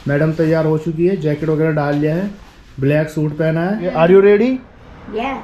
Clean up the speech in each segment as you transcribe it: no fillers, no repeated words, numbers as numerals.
Madam तैयार हो चुकी है, जैकेट वगैरह डाल लिया है, ब्लैक सूट पहना है। Are you ready?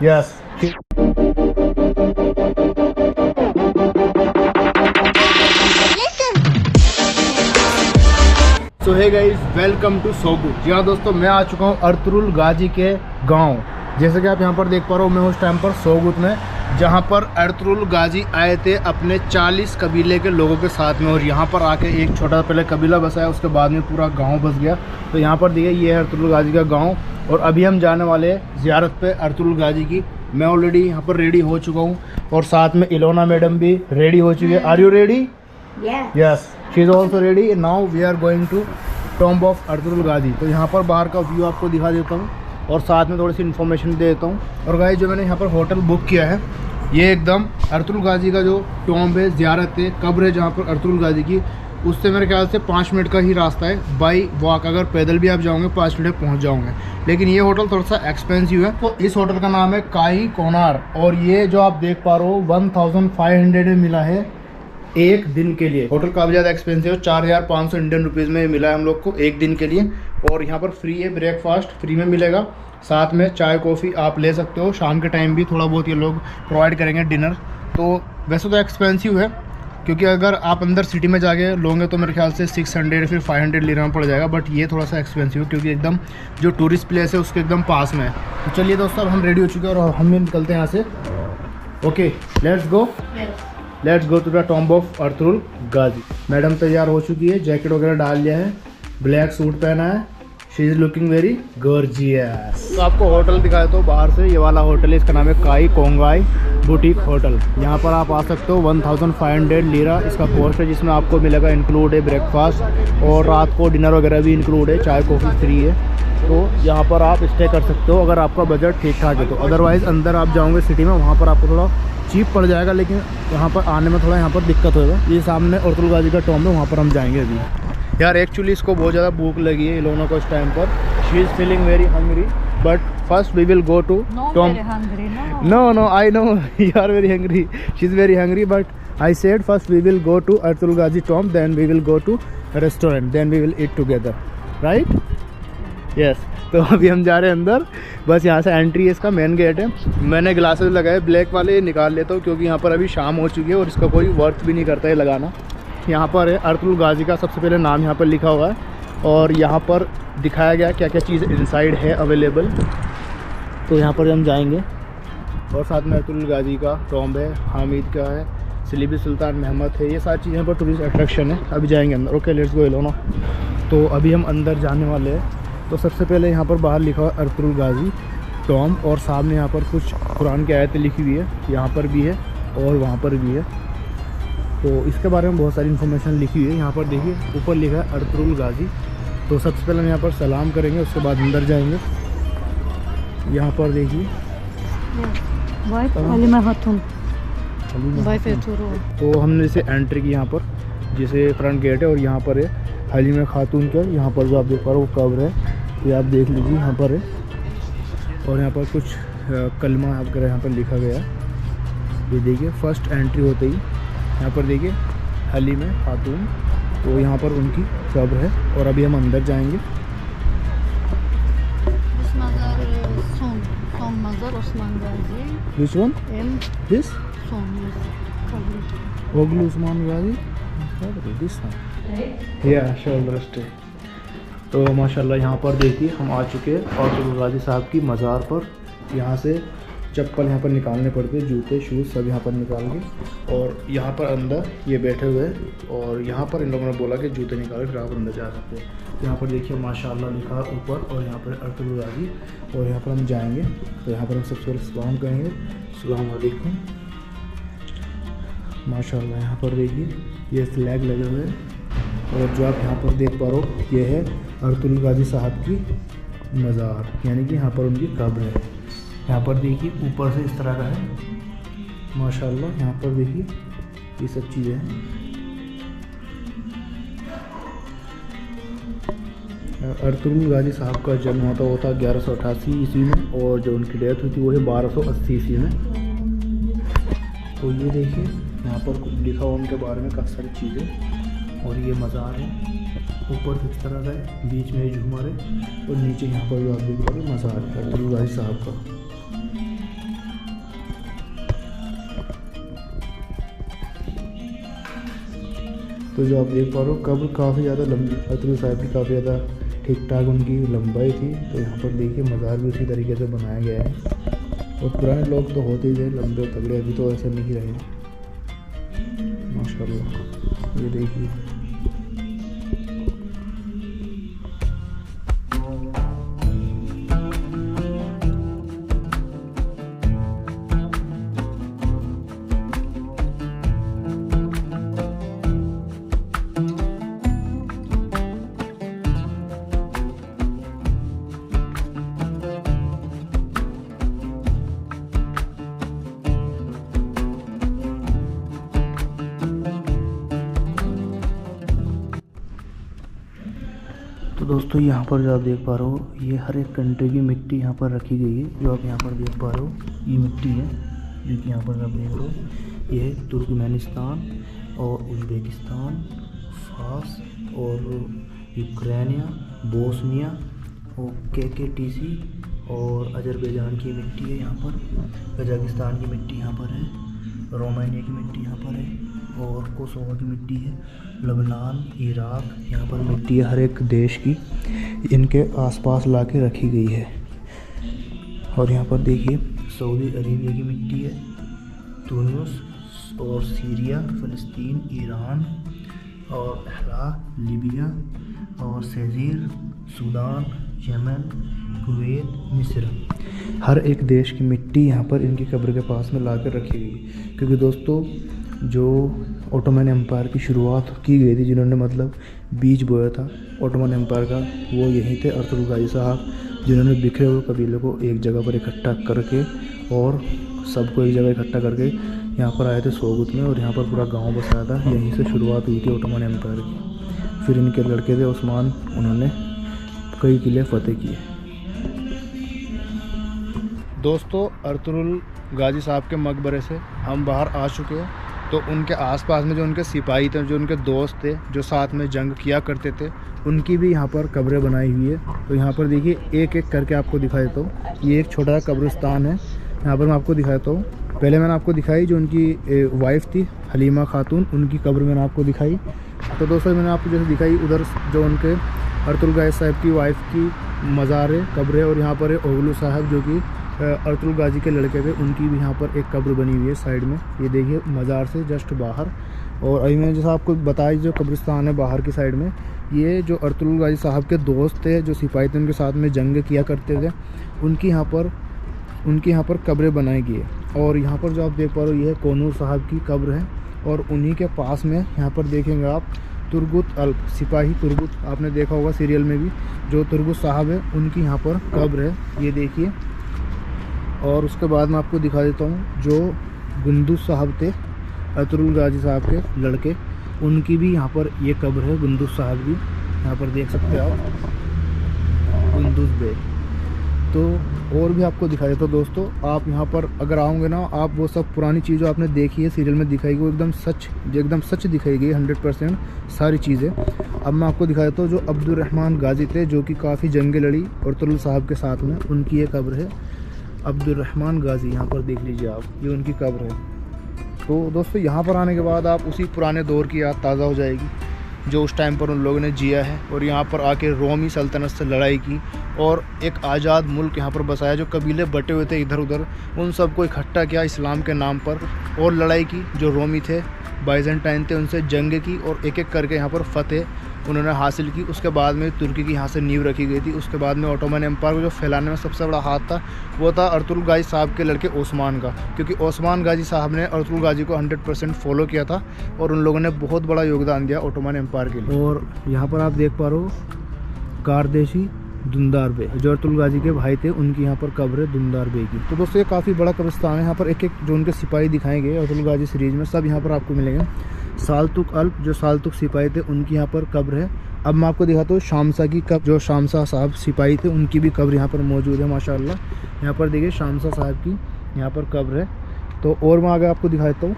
Yes. So hey guys, welcome to Sogut. जी हाँ दोस्तों, मैं आ चुका हूँ अर्तुरुल गाजी के गांव। जैसे कि आप यहाँ पर देख पा रहे हो, मैं उस टाइम पर सोगुत में, जहाँ पर अर्तुरुल गाजी आए थे अपने 40 कबीले के लोगों के साथ में। और यहाँ पर आके एक छोटा पहले कबीला बसाया, उसके बाद में पूरा गांव बस गया। तो यहाँ पर देखिए, ये है अर्तुरुल गाजी का गांव। और अभी हम जाने वाले हैं ज़ियारत पे अर्तुरुल गाजी की। मैं ऑलरेडी यहाँ पर रेडी हो चुका हूँ और साथ में इलोना मैडम भी रेडी हो चुकी है। Are you ready? Yes, she is also ready. Now we are going to tomb of Ertugrul Ghazi. तो यहाँ पर बाहर का व्यू आपको दिखा देता हूँ और साथ में थोड़ी सी इन्फॉर्मेशन दे देता हूँ। और गाइस, जो मैंने यहाँ पर होटल बुक किया है, ये एकदम अर्तुरुल गाजी का जो टॉम्ब है, ज़ियारत है, कब्र है जहाँ पर अर्तुरुल गाजी की, उससे मेरे ख्याल से 5 मिनट का ही रास्ता है बाई वॉक। अगर पैदल भी आप जाओगे 5 मिनट में पहुँच जाओगे। लेकिन ये होटल थोड़ा सा एक्सपेंसिव है। तो इस होटल का नाम है काई कोनार। और ये जो आप देख पा रहे हो 1500 में मिला है एक दिन के लिए। होटल काफ़ी ज़्यादा एक्सपेंसिव है, 4500 इंडियन रुपीज़ में मिला है हम लोग को एक दिन के लिए। और यहाँ पर फ्री है, ब्रेकफास्ट फ्री में मिलेगा, साथ में चाय कॉफ़ी आप ले सकते हो। शाम के टाइम भी थोड़ा बहुत ये लोग प्रोवाइड करेंगे डिनर। तो वैसे तो एक्सपेंसिव है, क्योंकि अगर आप अंदर सिटी में जाके लोगे तो मेरे ख्याल से 600 फिर 500 लेना पड़ जाएगा। बट ये थोड़ा सा एक्सपेंसिव है, क्योंकि एकदम जो टूरिस्ट प्लेस है उसके एकदम पास में है। तो चलिए दोस्तों, अब हम रेडी हो चुके हैं और हम भी निकलते हैं यहाँ से। Okay, let's go. Let's go to the tomb of Ertugrul Ghazi. Madam तैयार हो चुकी है, जैकेट वगैरह डाल लिया है, ब्लैक सूट पहना है। She is looking very gorgeous. तो आपको होटल दिखाया तो बाहर से, ये वाला होटल है, इसका नाम है काई कोंगाई बुटीक होटल। यहाँ पर आप आ सकते हो। 1500 लीरा इसका कॉस्ट है, जिसमें आपको मिलेगा इंक्लूड है ब्रेकफास्ट और रात को डिनर वगैरह भी इंक्लूड है, चाय कॉफ़ी फ्री है। तो यहाँ पर आप स्टे कर सकते हो अगर आपका बजट ठीक ठाक है तो। अदरवाइज़ अंदर आप जाओगे सिटी में, वहाँ पर आपको थोड़ा चीप पड़ जाएगा, लेकिन यहाँ पर आने में थोड़ा यहाँ पर दिक्कत होगा। ये सामने अर्तुरुल गाजी का टॉम्ब है, वहाँ पर हम जाएंगे अभी। यार एक्चुअली इसको बहुत ज़्यादा भूख लगी है इलोना को इस टाइम पर। She is feeling very hungry, but first we will go to tomb. No I know you are very hungry, she is very hungry, but I said first we will go to Ertugrul Ghazi tomb, then we will go to restaurant, then we will eat together, right? Yes. तो अभी हम जा रहे हैं अंदर। बस यहाँ से एंट्री है, इसका मेन गेट है। मैंने ग्लासेस लगाए ब्लैक वाले, निकाल लेता हूँ क्योंकि यहाँ पर अभी शाम हो चुकी है और इसका कोई वर्थ भी नहीं करता है लगाना। यहाँ पर है अर्तुरुल गाजी का सबसे पहले नाम यहाँ पर लिखा हुआ है और यहाँ पर दिखाया गया क्या क्या चीज़ इनसाइड है अवेलेबल। तो यहाँ पर हम जाएंगे और साथ में अर्तुरुल गाजी का टॉम्ब है, हामिद का है, सलीबी सुल्तान महमद है, ये सारी चीज़ें यहाँ पर टूरिस्ट अट्रैक्शन है। अभी जाएंगे अंदर। ओके, लेट्स गो इलोना। तो अभी हम अंदर जाने वाले हैं। तो सबसे पहले यहाँ पर बाहर लिखा हुआ है अर्तुरुल गाजी टॉम्ब और सामने यहाँ पर कुछ कुरान की आयतें लिखी हुई है, यहाँ पर भी है और वहाँ पर भी है। तो इसके बारे में बहुत सारी इन्फॉर्मेशन लिखी हुई है। यहाँ पर देखिए ऊपर लिखा है अर्तुरुल गाजी। तो सबसे पहले हम यहाँ पर सलाम करेंगे, उसके बाद अंदर जाएंगे। यहाँ पर देखिए तो हमने जैसे एंट्री की यहाँ पर, जैसे फ्रंट गेट है और यहाँ पर है हलीमा खातून का। यहाँ पर जो आप देख पा रहे हो वो कब्र है, ये आप देख लीजिए यहाँ पर है। और यहाँ पर कुछ कलमा वगैरह यहाँ पर लिखा गया है। ये देखिए फर्स्ट एंट्री होते ही यहाँ पर देखिए हलीमा खातून, तो यहाँ पर उनकी कब्र है। और अभी हम अंदर जाएंगे। Which one? This? Oglu Usman Gazi? This one? Yeah, sure. तो माशाल्लाह यहाँ पर देखिए हम आ चुके हैं अर्तुरुल गाजी साहब की मज़ार पर। यहाँ से चप्पल यहाँ पर निकालने पड़ते हैं, जूते शूज़ सब यहाँ पर निकाल के। और यहाँ पर अंदर ये बैठे हुए हैं और यहाँ पर इन लोगों ने बोला कि जूते निकाल फिर आप अंदर जा सकते हैं। यहाँ पर देखिए माशाल्लाह लिखा है ऊपर, और यहाँ पर अर्तुरुल गाजी। और यहाँ पर हम जाएंगे तो यहाँ पर हम सबसे पहले सलाम करेंगे, अस्सलाम वालेकुम। माशाल्लाह यहाँ पर देखिए ये फ्लैग लगे हुए हैं। और जो आप यहाँ पर देख पा रहे हो ये है अर्तुरुल गाजी साहब की मज़ार, यानी कि यहाँ पर उनकी कब्र है। यहाँ पर देखिए ऊपर से इस तरह का है माशाल्लाह। यहाँ पर देखिए ये सब चीज़ें हैं। अर्तुरुल गाजी साहब का जन्म हुआ था 1188 ईस्वी में और जो उनकी डेथ हुई थी वो है 1280 ईस्वी में। तो ये देखिए यहाँ पर कुछ लिखा हुआ उनके बारे में काफ़ी सारी चीज़ें। और ये मज़ार है। ऊपर से इस तरह का है, बीच में झूमर है और नीचे यहाँ पर आप देख पा रहे हो मज़ार अर्तुरुल गाजी साहब का। तो जो आप देख पा रहे हो कब्र काफ़ी ज़्यादा लंबी, अर्तुरुल साहब की काफ़ी ज़्यादा ठीक ठाक उनकी लंबाई थी। तो यहाँ पर देखिए मज़ार भी उसी तरीके से बनाया गया है। और पुराने लोग तो होते ही थे लंबे तगड़े, अभी तो ऐसे नहीं रहे माशाल्लाह। ये देखिए तो दोस्तों यहाँ पर जो आप देख पा रहे हो ये हर एक कंट्री की मिट्टी यहाँ पर रखी गई है। जो आप यहाँ पर देख पा रहे हो ये मिट्टी है जो कि यहाँ पर आप देख रहे हो, ये है तुर्कमेनिस्तान और उज़्बेकिस्तान, फारस और यूक्रेनिया, बोस्निया और केकेटीसी और अजरबैजान की मिट्टी है यहाँ पर, कजाकिस्तान की मिट्टी यहाँ पर है, रोमानिया की मिट्टी यहाँ पर है और कोसोवो की मिट्टी है, लबनान, इराक यहाँ पर मिट्टी है हर एक देश की इनके आसपास ला के रखी गई है। और यहाँ पर देखिए सऊदी अरेबिया की मिट्टी है, तुनिस और सीरिया, फ़लस्तीन, ईरान और इराक़, लीबिया और सेज़ीर, सूडान, यमन, कुवैत, मिस्र, हर एक देश की मिट्टी यहाँ पर इनकी कब्र के पास में ला कर रखी गई। क्योंकि दोस्तों जो ओटोमन एम्पायर की शुरुआत की गई थी, जिन्होंने मतलब बीज बोया था ओटोमन एम्पायर का, वो यही थे अर्तुरुल गाजी साहब, जिन्होंने बिखरे हुए कबीले को एक जगह पर इकट्ठा करके और सबको एक जगह इकट्ठा करके यहाँ पर आए थे सोगुत में और यहाँ पर पूरा गांव बसाया था। यहीं से शुरुआत हुई थी ओटोमन एम्पायर की। फिर इनके लड़के थे उस्मान, उन्होंने कई किले फतेह किए। दोस्तों अर्तुरुल गाजी साहब के मकबरे से हम बाहर आ चुके हैं। तो उनके आसपास में जो उनके सिपाही थे, जो उनके दोस्त थे, जो साथ में जंग किया करते थे, उनकी भी यहाँ पर कब्रें बनाई हुई है। तो यहाँ पर देखिए एक एक करके आपको दिखाई देता हूँ। ये एक छोटा सा कब्रिस्तान है, यहाँ पर मैं आपको दिखाता हूँ। पहले मैंने आपको दिखाई जो उनकी वाइफ थी हलीमा खातून, उनकी कब्र मैंने आपको दिखाई। तो दोस्तों मैंने आपको जैसे दिखाई उधर जो उनके अर्तुरुल गाजी साहब की वाइफ की मज़ार है, कब्र है। और यहाँ पर है ओगलू साहब जो कि अर्तुरुल गाजी के लड़के थे, उनकी भी यहाँ पर एक कब्र बनी हुई है साइड में। ये देखिए मज़ार से जस्ट बाहर। और अभी मैंने जैसा आपको बताया जो कब्रिस्तान है बाहर की साइड में, ये जो अर्तुरुल गाजी साहब के दोस्त थे, जो सिपाही थे, उनके साथ में जंग किया करते थे, उनकी यहाँ पर कब्रें बनाई गई है। और यहाँ पर जो आप देख पा रहे हो ये कोनूर साहब की कब्र है। और उन्हीं के पास में यहाँ पर देखेंगे आप तुर्गुत अल्प, सिपाही तुर्गुत, आपने देखा होगा सीरियल में भी, जो तुर्गुत साहब है उनकी यहाँ पर कब्र है, ये देखिए। और उसके बाद मैं आपको दिखा देता हूँ जो गुंदुस साहब थे अर्तुरुल गाजी साहब के लड़के, उनकी भी यहाँ पर ये कब्र है, गुंदुस साहब की, यहाँ पर देख सकते हैं आप, गुंदुस बे। तो और भी आपको दिखा देता हूँ दोस्तों, आप यहाँ पर अगर आओगे ना, आप वो सब पुरानी चीज़ जो आपने देखी है सीरियल में दिखाई गई, वो एकदम सच दिखाई गई 100% सारी चीज़ें। अब मैं आपको दिखा देता हूँ जो अब्दुर्रहमान गाजी थे, जो कि काफ़ी जंगें लड़ी अर्तुरुल साहब के साथ में, उनकी ये कब्र है अब्दुर्रहमान गाजी। यहाँ पर देख लीजिए आप, ये उनकी कब्र है। तो दोस्तों यहाँ पर आने के बाद आप उसी पुराने दौर की याद ताज़ा हो जाएगी जो उस टाइम पर उन लोगों ने जिया है, और यहाँ पर आके रोमी सल्तनत से लड़ाई की और एक आज़ाद मुल्क यहाँ पर बसाया। जो कबीले बटे हुए थे इधर उधर, उन सबको इकट्ठा किया इस्लाम के नाम पर, और लड़ाई की। जो रोमी थे, बाइजेंटाइन थे, उनसे जंग की और एक एक करके यहाँ पर फतेह उन्होंने हासिल की। उसके बाद में तुर्की की यहाँ से नींव रखी गई थी। उसके बाद में ओटोमन एम्पायर को जो फैलाने में सबसे बड़ा हाथ था, वो था अर्तुरुल गाजी साहब के लड़के ओस्मान का, क्योंकि ओस्मान गाजी साहब ने अर्तुरुल गाजी को 100% फॉलो किया था और उन लोगों ने बहुत बड़ा योगदान दिया ओटोमन एम्पायर के लिए। और यहाँ पर आप देख पा रहे हो कारदेशी दुंदार बे, जो अर्तुरुल गाजी के भाई थे, उनकी यहाँ पर कब्र है दुंदार बे की। तो दोस्तों ये काफ़ी बड़ा कब्रिस्तान है। यहाँ पर एक एक जो उनके सिपाही दिखाए गए अर्तुरुल गाजी सीरीज़ में, सब यहाँ पर आपको मिलेंगे। सालतुक अल्प, जो सालतुक सिपाही थे, उनकी यहाँ पर कब्र है। अब मैं आपको दिखाता हूँ शामसा की कब्र, जो शामसा साहब सिपाही थे, उनकी भी कब्र यहाँ पर मौजूद है माशाल्लाह। यहाँ पर देखिए शामसा साहब की यहाँ पर कब्र है। तो और मैं आगे आपको दिखा देता हूँ,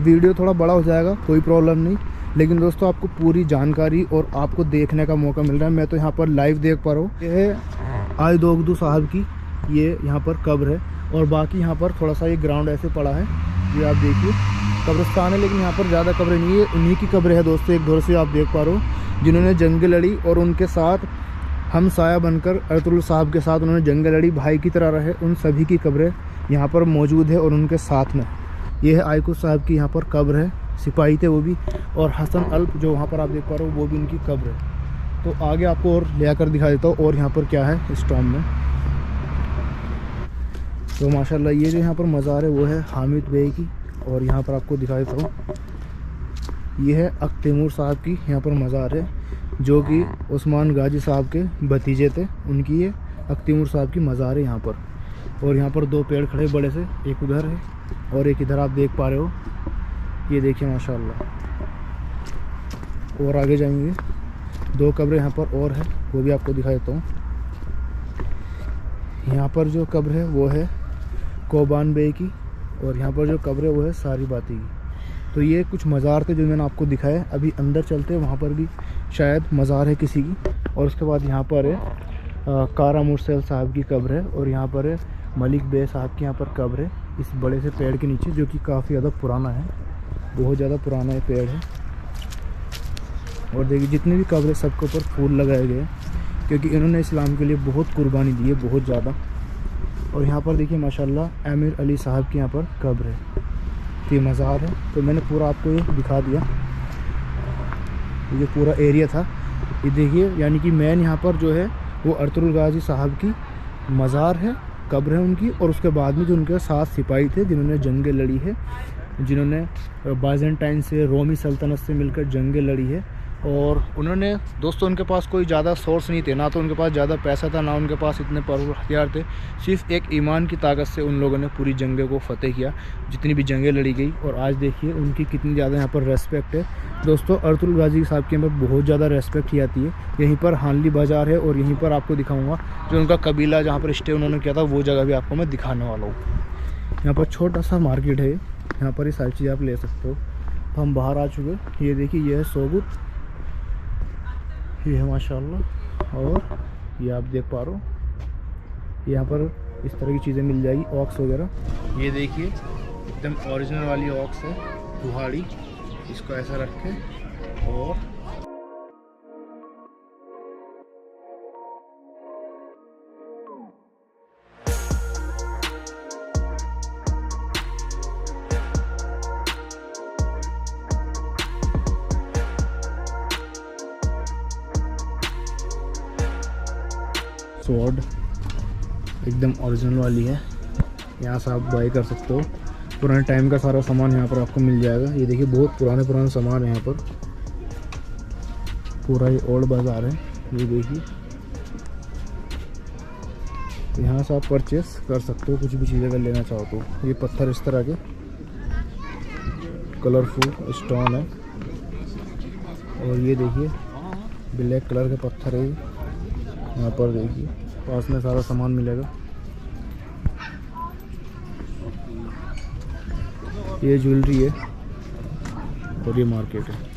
वीडियो थोड़ा बड़ा हो जाएगा, कोई प्रॉब्लम नहीं, लेकिन दोस्तों आपको पूरी जानकारी और आपको देखने का मौका मिल रहा है। मैं तो यहाँ पर लाइव देख पा रहा हूँ। ये है आय दोगदू साहब की ये यहाँ पर कब्र है, और बाकी यहाँ पर थोड़ा सा ये ग्राउंड ऐसे पड़ा है, ये आप देखिए कब्रिस्तान है, लेकिन यहाँ पर ज़्यादा कब्रें नहीं है। उन्हीं की कब्र है दोस्तों, एक दौर से आप देख पा रहे हो, जिन्होंने जंग लड़ी और उनके साथ हम साया बनकर अर्तुरुल साहब के साथ उन्होंने जंग लड़ी, भाई की तरह रहे। उन सभी की कब्रें यहाँ पर मौजूद है और उनके साथ में ये है आयकूब साहब की यहाँ पर कब्र है, सिपाही थे वो भी, और हसन अल्प जो वहाँ पर आप देख पा रहे हो वो भी उनकी कब्र है। तो आगे आपको और ले आकर दिखा देता हूँ और यहाँ पर क्या है इस टॉम में। तो माशाल्लाह ये जो यहाँ पर मज़ार है वो है हामिद बेग की, और यहाँ पर आपको दिखा देता हूँ ये है अख्तैमूर साहब की यहाँ पर मज़ार है, जो कि उस्मान गाजी साहब के भतीजे थे, उनकी ये अख्तैमूर साहब की मज़ार है यहाँ पर। और यहाँ पर दो पेड़ खड़े बड़े से, एक उधर है और एक इधर आप देख पा रहे हो, ये देखिए माशाल्लाह। और आगे जाएंगे, दो कब्रें यहाँ पर और है, वो भी आपको दिखा देता हूँ। यहाँ पर जो कब्र है वो है कोबान बे की, और यहाँ पर जो कब्र है वो है सारी बाती की। तो ये कुछ मज़ार थे जो मैंने आपको दिखाया। अभी अंदर चलते हैं, वहाँ पर भी शायद मज़ार है किसी की। और उसके बाद यहाँ पर है कारा मुरसल साहब की कब्र है, और यहाँ पर है मलिक बे साहब की यहाँ पर कब्र है, इस बड़े से पेड़ के नीचे, जो कि काफ़ी ज़्यादा पुराना है, बहुत ज़्यादा पुराना ये पेड़ है। और देखिए जितने भी कब्र है सबके ऊपर फूल लगाए गए, क्योंकि इन्होंने इस्लाम के लिए बहुत कुर्बानी दी है, बहुत ज़्यादा। और यहाँ पर देखिए माशाल्लाह अमीर अली साहब की यहाँ पर कब्र है, तो ये मज़ार है। तो मैंने पूरा आपको ये दिखा दिया, ये पूरा एरिया था। ये देखिए यानी कि मेन यहाँ पर जो है वो अर्तुरुल गाजी साहब की मज़ार है, कब्र है उनकी, और उसके बाद में जो उनके साथ सिपाही थे जिन्होंने जंगें लड़ी है, जिन्होंने बाइजेंटाइन से, रोमी सल्तनत से मिलकर जंगें लड़ी है। और उन्होंने दोस्तों उनके पास कोई ज़्यादा सोर्स नहीं थे, ना तो उनके पास ज़्यादा पैसा था, ना उनके पास इतने पावरफुल हथियार थे। सिर्फ एक ईमान की ताकत से उन लोगों ने पूरी जंगें को फतेह किया, जितनी भी जंगें लड़ी गई। और आज देखिए उनकी कितनी ज़्यादा यहाँ पर रेस्पेक्ट है दोस्तों। अर्तुरुल गाजी साहब के यहाँ पर बहुत ज़्यादा रेस्पेक्ट की जाती है। यहीं पर हानली बाज़ार है, और यहीं पर आपको दिखाऊँगा जो उनका कबीला जहाँ पर स्टे उन्होंने किया था, वो जगह भी आपको मैं दिखाने वाला हूँ। यहाँ पर छोटा सा मार्केट है, यहाँ पर ये सारी चीज़ें आप ले सकते हो। तो हम बाहर आ चुके, ये देखिए ये है सोगुत, ये है माशाल्लाह। और ये आप देख पा रहे हो, यहाँ पर इस तरह की चीज़ें मिल जाएगी, ऑक्स वगैरह। ये देखिए एकदम ओरिजिनल वाली ऑक्स है, कुहाड़ी, इसको ऐसा रखें और स्वॉर्ड एकदम ओरिजिनल वाली है, यहाँ से आप बाई कर सकते हो। पुराने टाइम का सारा सामान यहाँ पर आपको मिल जाएगा। ये देखिए बहुत पुराने सामान है यहाँ पर, पूरा ये ओल्ड बाज़ार है। ये देखिए यहाँ से आप परचेस कर सकते हो कुछ भी चीज़ अगर लेना चाहो तो। ये पत्थर इस तरह के कलरफुल स्टोन है, और ये देखिए ब्लैक कलर के पत्थर है। यहाँ पर देखिए पास में सारा सामान मिलेगा। ये ज्वेलरी है और ये मार्केट है।